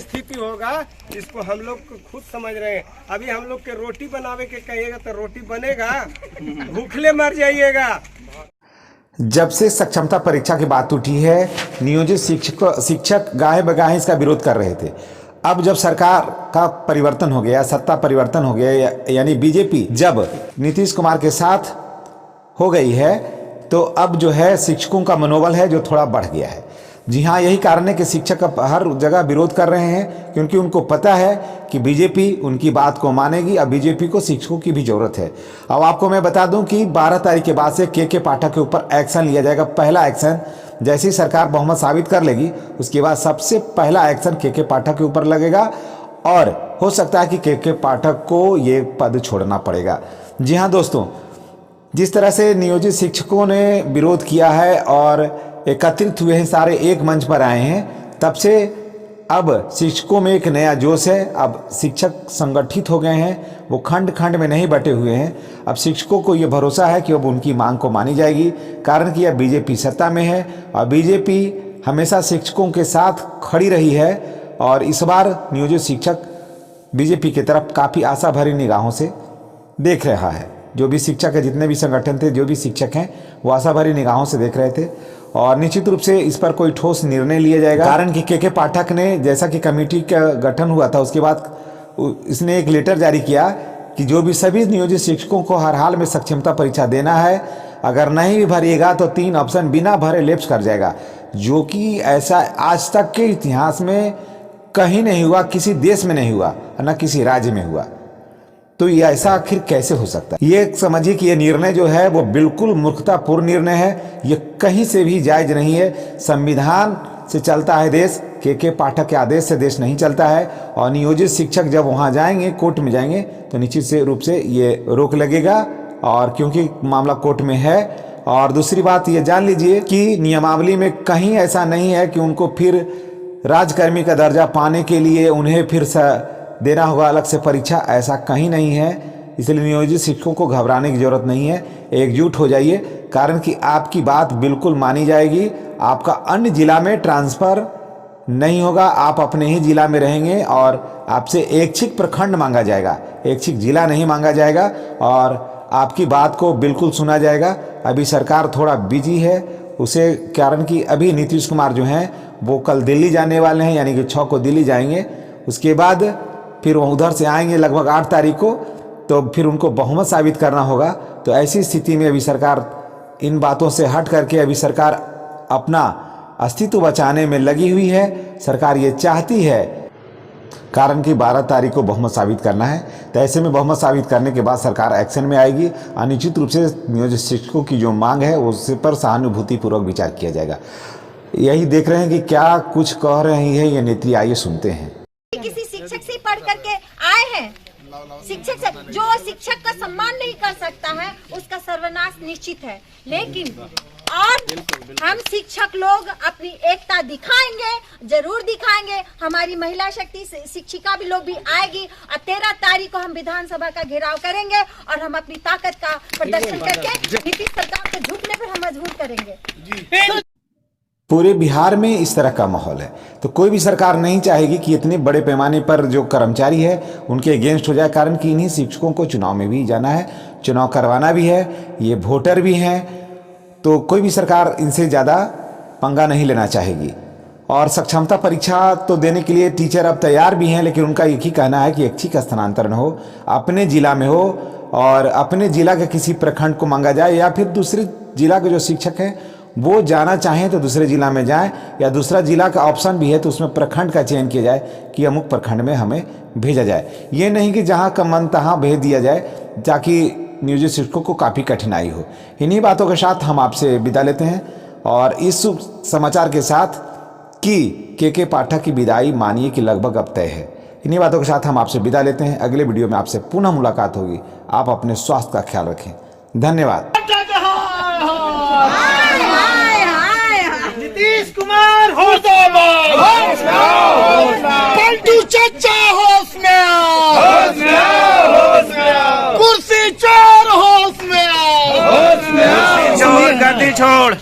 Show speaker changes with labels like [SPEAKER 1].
[SPEAKER 1] स्थिति होगा इसको हम लोग खुद समझ रहे हैं। अभी हम लोग के रोटी बनावे के कहिएगा तो रोटी बनेगा, भूखले मर जाइएगा।
[SPEAKER 2] जब से सक्षमता परीक्षा की बात उठी है, नियोजित शिक्षक गाहे बगाहे इसका विरोध कर रहे थे। अब जब सरकार का परिवर्तन हो गया, सत्ता परिवर्तन हो गया, यानी बीजेपी जब नीतीश कुमार के साथ हो गई है, तो अब जो है शिक्षकों का मनोबल है जो थोड़ा बढ़ गया है। जी हाँ, यही कारण है कि शिक्षक अब हर जगह विरोध कर रहे हैं, क्योंकि उनको पता है कि बीजेपी उनकी बात को मानेगी। अब बीजेपी को शिक्षकों की भी जरूरत है। अब आपको मैं बता दूं कि 12 तारीख के बाद से के पाठक के ऊपर एक्शन लिया जाएगा। पहला एक्शन जैसे ही सरकार बहुमत साबित कर लेगी, उसके बाद सबसे पहला एक्शन के पाठक के ऊपर लगेगा और हो सकता है कि के पाठक को ये पद छोड़ना पड़ेगा। जी हाँ दोस्तों, जिस तरह से नियोजित शिक्षकों ने विरोध किया है और एकत्रित हुए हैं, सारे एक मंच पर आए हैं, तब से अब शिक्षकों में एक नया जोश है। अब शिक्षक संगठित हो गए हैं, वो खंड खंड में नहीं बटे हुए हैं। अब शिक्षकों को ये भरोसा है कि अब उनकी मांग को मानी जाएगी, कारण कि अब बीजेपी सत्ता में है और बीजेपी हमेशा शिक्षकों के साथ खड़ी रही है। और इस बार नियोजित शिक्षक बीजेपी की तरफ काफ़ी आशा भरी निगाहों से देख रहा है। जो भी शिक्षक है, जितने भी संगठन थे, जो भी शिक्षक हैं, वो आशा भरी निगाहों से देख रहे थे और निश्चित रूप से इस पर कोई ठोस निर्णय लिया जाएगा। कारण कि के पाठक ने, जैसा कि कमेटी का गठन हुआ था, उसके बाद इसने एक लेटर जारी किया कि जो भी सभी नियोजित शिक्षकों को हर हाल में सक्षमता परीक्षा देना है, अगर नहीं भी भरिएगा तो 3 ऑप्शन बिना भरे लेप्स कर जाएगा, जो कि ऐसा आज तक के इतिहास में कहीं नहीं हुआ, किसी देश में नहीं हुआ, न किसी राज्य में हुआ। तो ये ऐसा आखिर कैसे हो सकता है? ये समझिए कि ये निर्णय जो है वो बिल्कुल मूर्खतापूर्ण निर्णय है। ये कहीं से भी जायज नहीं है। संविधान से चलता है देश, के पाठक के आदेश से देश नहीं चलता है। और नियोजित शिक्षक जब वहाँ जाएंगे, कोर्ट में जाएंगे, तो निश्चित रूप से ये रोक लगेगा, और क्योंकि मामला कोर्ट में है। और दूसरी बात ये जान लीजिए कि नियमावली में कहीं ऐसा नहीं है कि उनको फिर राजकर्मी का दर्जा पाने के लिए उन्हें फिर देना होगा अलग से परीक्षा, ऐसा कहीं नहीं है। इसलिए नियोजित शिक्षकों को घबराने की जरूरत नहीं है, एकजुट हो जाइए, कारण कि आपकी बात बिल्कुल मानी जाएगी। आपका अन्य जिला में ट्रांसफ़र नहीं होगा, आप अपने ही जिला में रहेंगे और आपसे ऐच्छिक प्रखंड मांगा जाएगा, ऐच्छिक जिला नहीं मांगा जाएगा, और आपकी बात को बिल्कुल सुना जाएगा। अभी सरकार थोड़ा बिजी है, उसे कारण कि अभी नीतीश कुमार जो हैं वो कल दिल्ली जाने वाले हैं, यानी कि 6 को दिल्ली जाएंगे। उसके बाद फिर वो उधर से आएंगे लगभग 8 तारीख को, तो फिर उनको बहुमत साबित करना होगा। तो ऐसी स्थिति में अभी सरकार इन बातों से हट करके अभी सरकार अपना अस्तित्व बचाने में लगी हुई है। सरकार ये चाहती है, कारण कि 12 तारीख को बहुमत साबित करना है। तो ऐसे में बहुमत साबित करने के बाद सरकार एक्शन में आएगी और निश्चित रूप से नियोजित शिक्षकों की जो मांग है उस पर सहानुभूतिपूर्वक विचार किया जाएगा। यही देख रहे हैं कि क्या कुछ कह रही है ये नेत्री, आइए सुनते हैं।
[SPEAKER 3] किसी शिक्षक से पढ़ करके आए हैं, शिक्षक से जो शिक्षक का सम्मान नहीं कर सकता है उसका सर्वनाश निश्चित है। लेकिन और हम शिक्षक लोग अपनी एकता दिखाएंगे, जरूर दिखाएंगे। हमारी महिला शक्ति शिक्षिका भी लोग भी आएगी और 13 तारीख को हम विधानसभा का घेराव करेंगे और हम अपनी ताकत का प्रदर्शन करके नीतीश सरकार को झुकने पर हम मजबूर करेंगे।
[SPEAKER 2] पूरे बिहार में इस तरह का माहौल है, तो कोई भी सरकार नहीं चाहेगी कि इतने बड़े पैमाने पर जो कर्मचारी है उनके अगेंस्ट हो जाए, कारण कि इन्हीं शिक्षकों को चुनाव में भी जाना है, चुनाव करवाना भी है, ये वोटर भी हैं। तो कोई भी सरकार इनसे ज़्यादा पंगा नहीं लेना चाहेगी। और सक्षमता परीक्षा तो देने के लिए टीचर अब तैयार भी हैं, लेकिन उनका एक ही कहना है कि ऐच्छिक स्थानांतरण हो, अपने जिला में हो और अपने जिला के किसी प्रखंड को मांगा जाए, या फिर दूसरे जिला के जो शिक्षक हैं वो जाना चाहें तो दूसरे जिला में जाएं, या दूसरा जिला का ऑप्शन भी है तो उसमें प्रखंड का चयन किया जाए कि अमुक प्रखंड में हमें भेजा जाए। ये नहीं कि जहां का मन तहां भेज दिया जाए, ताकि नियोजित शिक्षकों को काफ़ी कठिनाई हो। इन्हीं बातों के साथ हम आपसे विदा लेते हैं और इस समाचार के साथ कि के पाठक की विदाई मानिए कि लगभग अब तय है। इन्हीं बातों के साथ हम आपसे विदा लेते हैं। अगले वीडियो में आपसे पुनः मुलाकात होगी। आप अपने स्वास्थ्य का ख्याल रखें। धन्यवाद।
[SPEAKER 1] नीतीश कुमार होश में आओ,
[SPEAKER 4] पंटू चचा होश में आओ, कुर्सी चोर होश में आओ,
[SPEAKER 1] गद्दी छोड़।